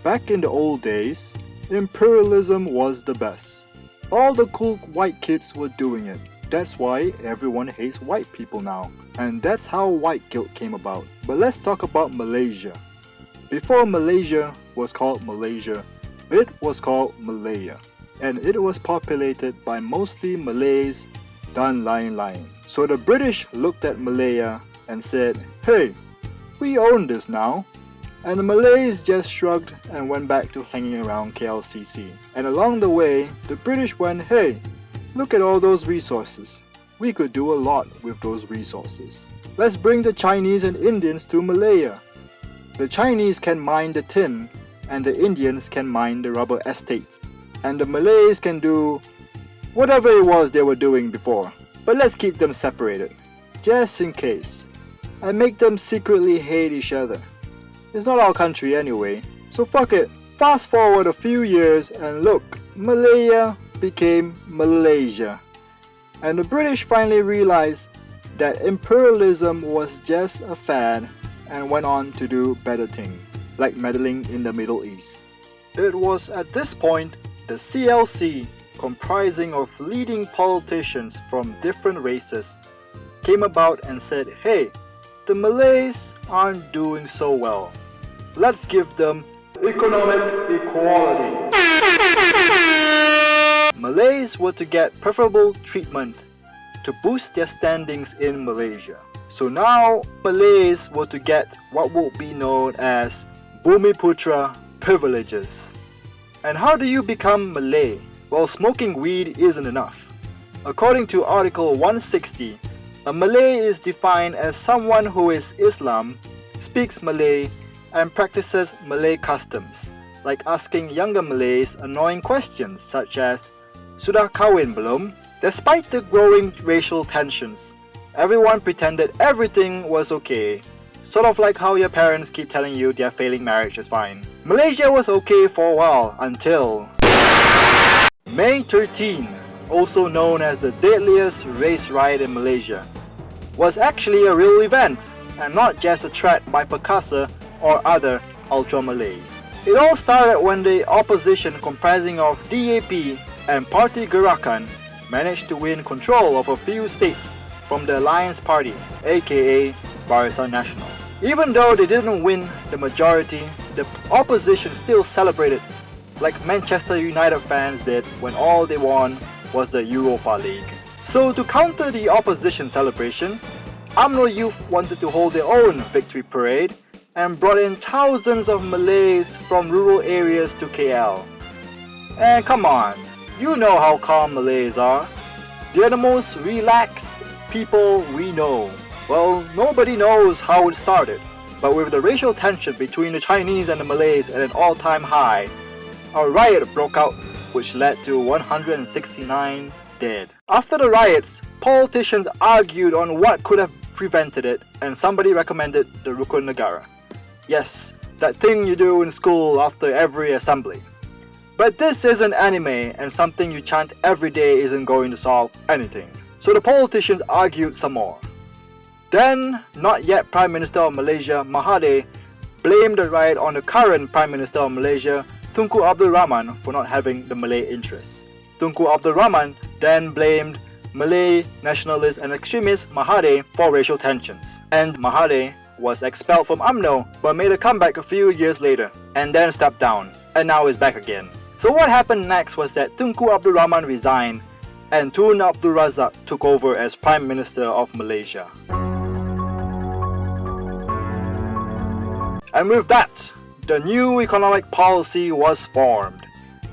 Back in the old days, imperialism was the best. All the cool white kids were doing it. That's why everyone hates white people now. And that's how white guilt came about. But let's talk about Malaysia. Before Malaysia was called Malaysia, it was called Malaya. And it was populated by mostly Malays done lying. So the British looked at Malaya and said, "Hey, we own this now." And the Malays just shrugged and went back to hanging around KLCC. And along the way, the British went, "Hey, look at all those resources. We could do a lot with those resources. Let's bring the Chinese and Indians to Malaya. The Chinese can mine the tin, and the Indians can mine the rubber estates. And the Malays can do whatever it was they were doing before. But let's keep them separated, just in case. And make them secretly hate each other. It's not our country anyway, so fuck it." Fast forward a few years and look, Malaya became Malaysia. And the British finally realized that imperialism was just a fad and went on to do better things, like meddling in the Middle East. It was at this point the CLC, comprising of leading politicians from different races, came about and said, "Hey, the Malays aren't doing so well. Let's give them economic equality." Malays were to get preferable treatment to boost their standings in Malaysia. So now Malays were to get what would be known as bumiputra privileges. And how do you become Malay? Well, smoking weed isn't enough. According to Article 160, a Malay is defined as someone who is Islam, speaks Malay, and practices Malay customs, like asking younger Malays annoying questions such as, "Sudah kahwin belum?" Despite the growing racial tensions, everyone pretended everything was okay, sort of like how your parents keep telling you their failing marriage is fine. Malaysia was okay for a while until May 13, also known as the deadliest race riot in Malaysia, was actually a real event and not just a threat by Perkasa or other ultra-Malays. It all started when the opposition comprising of DAP and Parti Gerakan managed to win control of a few states from the Alliance Party, aka Barisan Nasional. Even though they didn't win the majority, the opposition still celebrated like Manchester United fans did when all they won was the Europa League. So to counter the opposition celebration, UMNO Youth wanted to hold their own victory parade and brought in thousands of Malays from rural areas to KL. And come on, you know how calm Malays are. They're the most relaxed people we know. Well, nobody knows how it started, but with the racial tension between the Chinese and the Malays at an all-time high, a riot broke out which led to 169 dead. After the riots, politicians argued on what could have prevented it, and somebody recommended the Rukun Negara. Yes, that thing you do in school after every assembly. But this isn't anime, and something you chant every day isn't going to solve anything. So the politicians argued some more. Then, not yet Prime Minister of Malaysia, Mahathir, blamed the riot on the current Prime Minister of Malaysia, Tunku Abdul Rahman, for not having the Malay interests. Tunku Abdul Rahman then blamed Malay nationalist and extremist Mahathir for racial tensions. And Mahathir was expelled from UMNO but made a comeback a few years later and then stepped down, and now is back again. So what happened next was that Tunku Abdul Rahman resigned and Tun Abdul Razak took over as Prime Minister of Malaysia. And with that, the new economic policy was formed,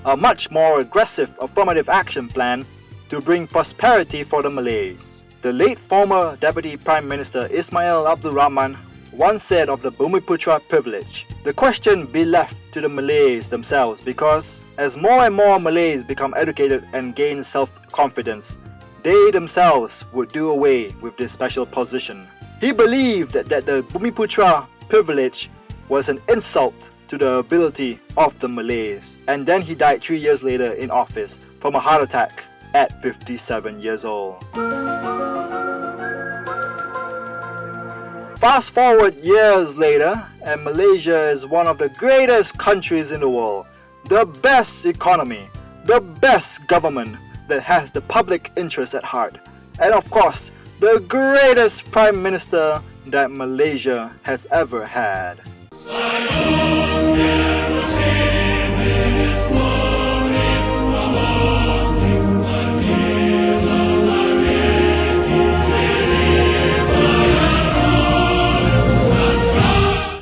a much more aggressive affirmative action plan to bring prosperity for the Malays. The late former Deputy Prime Minister Ismail Abdul Rahman once said of the Bumiputra privilege, "The question be left to the Malays themselves, because as more and more Malays become educated and gain self-confidence, they themselves would do away with this special position." He believed that the Bumiputra privilege was an insult to the ability of the Malays, and then he died 3 years later in office from a heart attack at 57 years old. Fast forward years later, and Malaysia is one of the greatest countries in the world, the best economy, the best government that has the public interest at heart, and of course, the greatest Prime Minister that Malaysia has ever had.